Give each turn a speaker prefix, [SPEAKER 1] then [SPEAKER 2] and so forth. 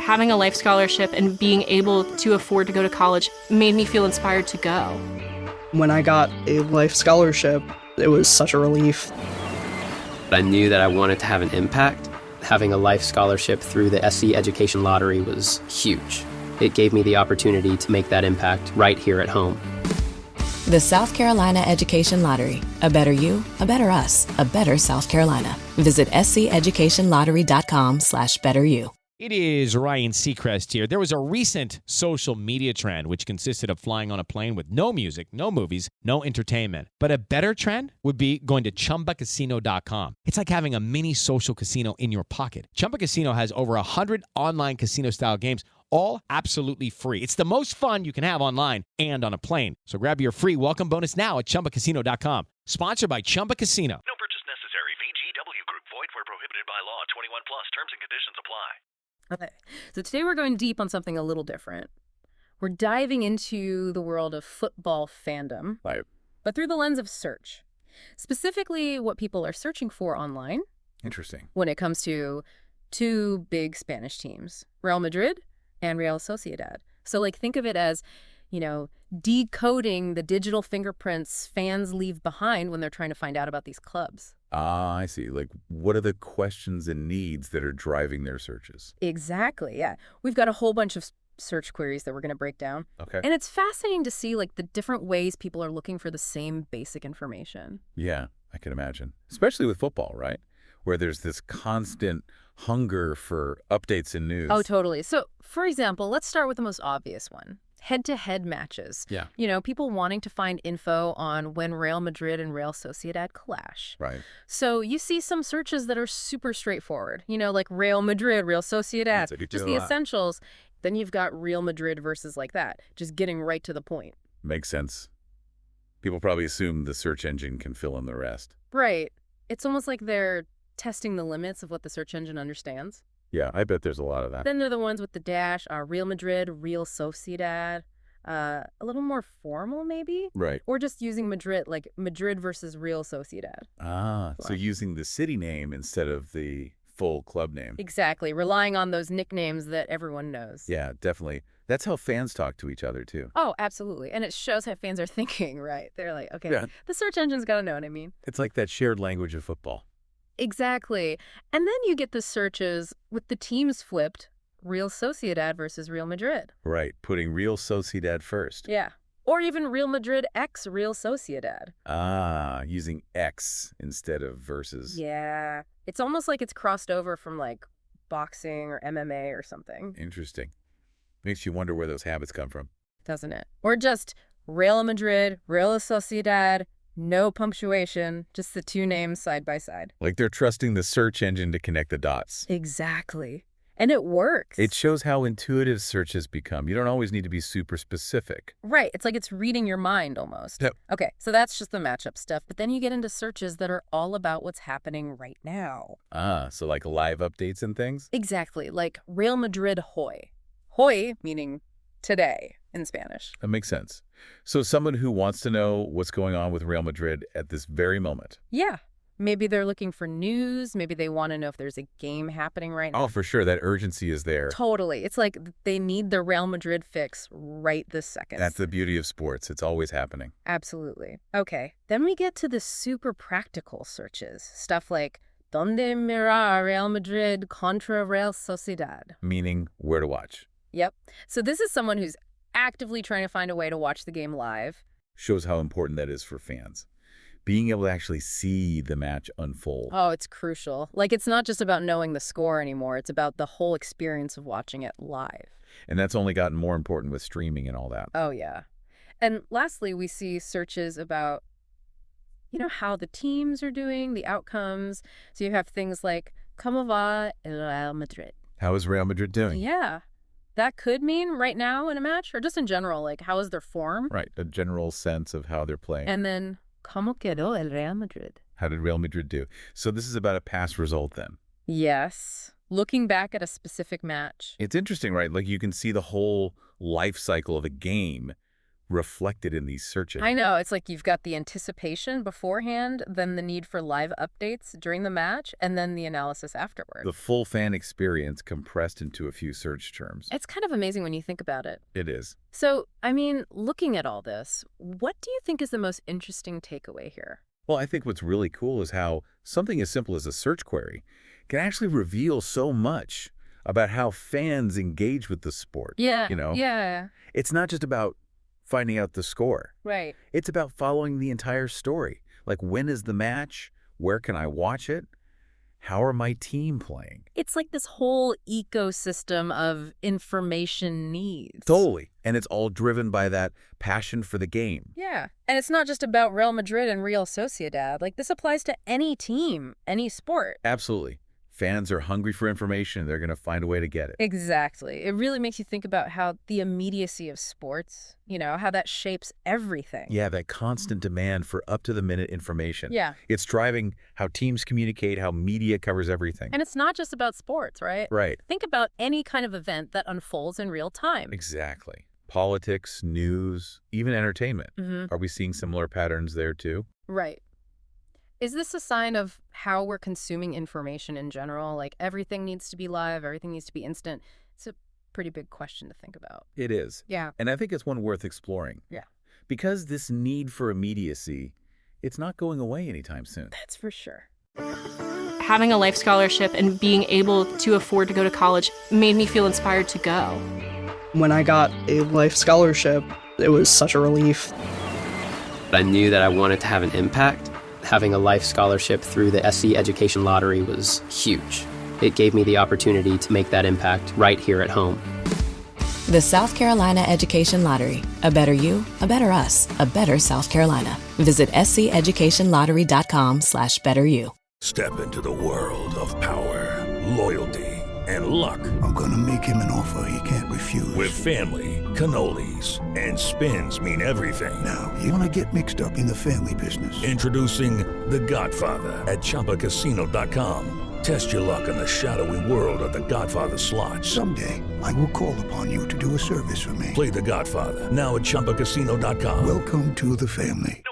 [SPEAKER 1] having a life scholarship and being able to afford to go to college made me feel inspired to go.
[SPEAKER 2] When I got a life scholarship, it was such a relief.
[SPEAKER 3] I knew that I wanted to have an impact. Having a life scholarship through the SC Education Lottery was huge. It gave me the opportunity to make that impact right here at home.
[SPEAKER 4] The South Carolina Education Lottery. A better you, a better us, a better South Carolina. Visit sceducationlottery.com/betteryou.
[SPEAKER 5] It is Ryan Seacrest here. There was a recent social media trend which consisted of flying on a plane with no music, no movies, no entertainment. But a better trend would be going to ChumbaCasino.com. It's like having a mini social casino in your pocket. Chumba Casino has over 100 online casino-style games, all absolutely free. It's the most fun you can have online and on a plane. So grab your free welcome bonus now at ChumbaCasino.com. Sponsored by Chumba Casino.
[SPEAKER 6] No purchase necessary. VGW Group. Void where prohibited by law. 21 plus. Terms and conditions apply.
[SPEAKER 7] Okay, so today we're going deep on something a little different. We're diving into the world of football fandom,
[SPEAKER 8] Right.
[SPEAKER 7] but through the lens of search. Specifically, what people are searching for online.
[SPEAKER 8] Interesting.
[SPEAKER 7] When it comes to two big Spanish teams, Real Madrid and Real Sociedad. So like think of it as, decoding the digital fingerprints fans leave behind when they're trying to find out about these clubs.
[SPEAKER 8] Ah, I see. Like, what are the questions and needs that are driving their searches?
[SPEAKER 7] Exactly, yeah. We've got a whole bunch of search queries that we're going to break down.
[SPEAKER 8] Okay.
[SPEAKER 7] And it's fascinating to see like the different ways people are looking for the same basic information.
[SPEAKER 8] Yeah, I can imagine. Especially with football, right? Where there's this constant hunger for updates and news.
[SPEAKER 7] Oh, totally. So, for example, let's start with the most obvious one. Head-to-head matches.
[SPEAKER 8] Yeah.
[SPEAKER 7] People wanting to find info on when Real Madrid and Real Sociedad clash.
[SPEAKER 8] Right.
[SPEAKER 7] So you see some searches that are super straightforward, like Real Madrid, Real Sociedad,
[SPEAKER 8] Like
[SPEAKER 7] just the essentials. Then you've got Real Madrid versus like that, just getting right to the point.
[SPEAKER 8] Makes sense. People probably assume the search engine can fill in the rest.
[SPEAKER 7] Right. It's almost like they're testing the limits of what the search engine understands.
[SPEAKER 8] Yeah, I bet there's a lot of that.
[SPEAKER 7] Then they're the ones with the dash, Real Madrid, Real Sociedad, a little more formal maybe?
[SPEAKER 8] Right.
[SPEAKER 7] Or just using Madrid, like Madrid versus Real Sociedad.
[SPEAKER 8] Ah, so using the city name instead of the full club name.
[SPEAKER 7] Exactly, relying on those nicknames that everyone knows.
[SPEAKER 8] Yeah, definitely. That's how fans talk to each other, too.
[SPEAKER 7] Oh, absolutely. And it shows how fans are thinking, right? They're like, okay,
[SPEAKER 8] Yeah.
[SPEAKER 7] the search engine's got to know what I mean.
[SPEAKER 8] It's like that shared language of football.
[SPEAKER 7] Exactly. And then you get the searches with the teams flipped, Real Sociedad versus Real Madrid.
[SPEAKER 8] Right, putting Real Sociedad first.
[SPEAKER 7] Yeah. Or even Real Madrid x Real Sociedad.
[SPEAKER 8] Ah, using X instead of versus.
[SPEAKER 7] Yeah. It's almost like it's crossed over from like boxing or MMA or something,
[SPEAKER 8] Interesting. Makes you wonder where those habits come from.
[SPEAKER 7] doesn't it? Or just Real Madrid, Real Sociedad, no punctuation, just the two names side by side.
[SPEAKER 8] Like they're trusting the search engine to connect the dots.
[SPEAKER 7] Exactly. And it works.
[SPEAKER 8] It shows how intuitive searches become. You don't always need to be super specific.
[SPEAKER 7] Right. It's like it's reading your mind almost.
[SPEAKER 8] Yep.
[SPEAKER 7] Okay, so that's just the matchup stuff. But then you get into searches that are all about what's happening right now.
[SPEAKER 8] Ah, so like live updates and things?
[SPEAKER 7] Exactly. Like Real Madrid hoy. Hoy meaning today in Spanish.
[SPEAKER 8] That makes sense. So someone who wants to know what's going on with Real Madrid at this very moment.
[SPEAKER 7] Yeah. Maybe they're looking for news. Maybe they want to know if there's a game happening right now.
[SPEAKER 8] Oh, for sure. That urgency is there.
[SPEAKER 7] Totally. It's like they need the Real Madrid fix right this second.
[SPEAKER 8] That's the beauty of sports. It's always happening.
[SPEAKER 7] Absolutely. Okay. Then we get to the super practical searches. Stuff like, ¿Dónde mirar Real Madrid contra Real Sociedad?
[SPEAKER 8] Meaning where to watch.
[SPEAKER 7] Yep. So this is someone who's actively trying to find a way to watch the game live.
[SPEAKER 8] Shows how important that is for fans. Being able to actually see the match unfold.
[SPEAKER 7] Oh, it's crucial. Like, it's not just about knowing the score anymore. It's about the whole experience of watching it live.
[SPEAKER 8] And that's only gotten more important with streaming and all that.
[SPEAKER 7] Oh, yeah. And lastly, we see searches about, how the teams are doing, the outcomes. So you have things like, ¿Cómo va el Real Madrid?
[SPEAKER 8] How is Real Madrid doing?
[SPEAKER 7] Yeah. That could mean right now in a match, or just in general, like, how is their form?
[SPEAKER 8] Right, a general sense of how they're playing.
[SPEAKER 7] And then, ¿Cómo quedó el Real Madrid?
[SPEAKER 8] How did Real Madrid do? So this is about a past result then.
[SPEAKER 7] Yes. Looking back at a specific match.
[SPEAKER 8] It's interesting, right? Like you can see the whole life cycle of a game reflected in these searches.
[SPEAKER 7] I know. It's like you've got the anticipation beforehand, then the need for live updates during the match, and then the analysis afterward.
[SPEAKER 8] The full fan experience compressed into a few search terms.
[SPEAKER 7] It's kind of amazing when you think about it.
[SPEAKER 8] It is.
[SPEAKER 7] So, I mean, looking at all this, what do you think is the most interesting takeaway here?
[SPEAKER 8] Well, I think what's really cool is how something as simple as a search query can actually reveal so much about how fans engage with the sport.
[SPEAKER 7] Yeah.
[SPEAKER 8] You know?
[SPEAKER 7] Yeah.
[SPEAKER 8] It's not just about finding out the score.
[SPEAKER 7] Right.
[SPEAKER 8] It's about following the entire story. Like, when is the match? Where can I watch it? How are my team playing?
[SPEAKER 7] It's like this whole ecosystem of information needs.
[SPEAKER 8] Totally. And it's all driven by that passion for the game.
[SPEAKER 7] Yeah. And it's not just about Real Madrid and Real Sociedad. Like, this applies to any team, any sport.
[SPEAKER 8] Absolutely. Fans are hungry for information. They're going to find a way to get it.
[SPEAKER 7] Exactly. It really makes you think about how the immediacy of sports, how that shapes everything.
[SPEAKER 8] Yeah, that constant demand for up-to-the-minute information.
[SPEAKER 7] Yeah.
[SPEAKER 8] It's driving how teams communicate, how media covers everything.
[SPEAKER 7] And it's not just about sports, right?
[SPEAKER 8] Right.
[SPEAKER 7] Think about any kind of event that unfolds in real time.
[SPEAKER 8] Exactly. Politics, news, even entertainment. Are we seeing similar patterns there too?
[SPEAKER 7] Right. Is this a sign of how we're consuming information in general? Like, everything needs to be live, everything needs to be instant. It's a pretty big question to think about.
[SPEAKER 8] It is.
[SPEAKER 7] Yeah.
[SPEAKER 8] And I think it's one worth exploring.
[SPEAKER 7] Yeah.
[SPEAKER 8] Because this need for immediacy, it's not going away anytime soon.
[SPEAKER 7] That's for sure.
[SPEAKER 1] Having a life scholarship and being able to afford to go to college made me feel inspired to go.
[SPEAKER 2] When I got a life scholarship, it was such a relief.
[SPEAKER 3] I knew that I wanted to have an impact. Having a life scholarship through the SC Education Lottery was huge. It gave me the opportunity to make that impact right here at home.
[SPEAKER 4] The South Carolina Education Lottery. A better you, a better us, a better South Carolina. Visit sceducationlottery.com/betteryou.
[SPEAKER 9] Step into the world of power, loyalty, and luck.
[SPEAKER 10] I'm gonna make him an offer he can't refuse.
[SPEAKER 9] With family, cannolis, and spins mean everything.
[SPEAKER 10] Now, you wanna get mixed up in the family business.
[SPEAKER 9] Introducing The Godfather at ChumbaCasino.com. Test your luck in the shadowy world of The Godfather slot.
[SPEAKER 10] Someday, I will call upon you to do a service for me.
[SPEAKER 9] Play The Godfather now at ChumbaCasino.com.
[SPEAKER 10] Welcome to the family.
[SPEAKER 6] No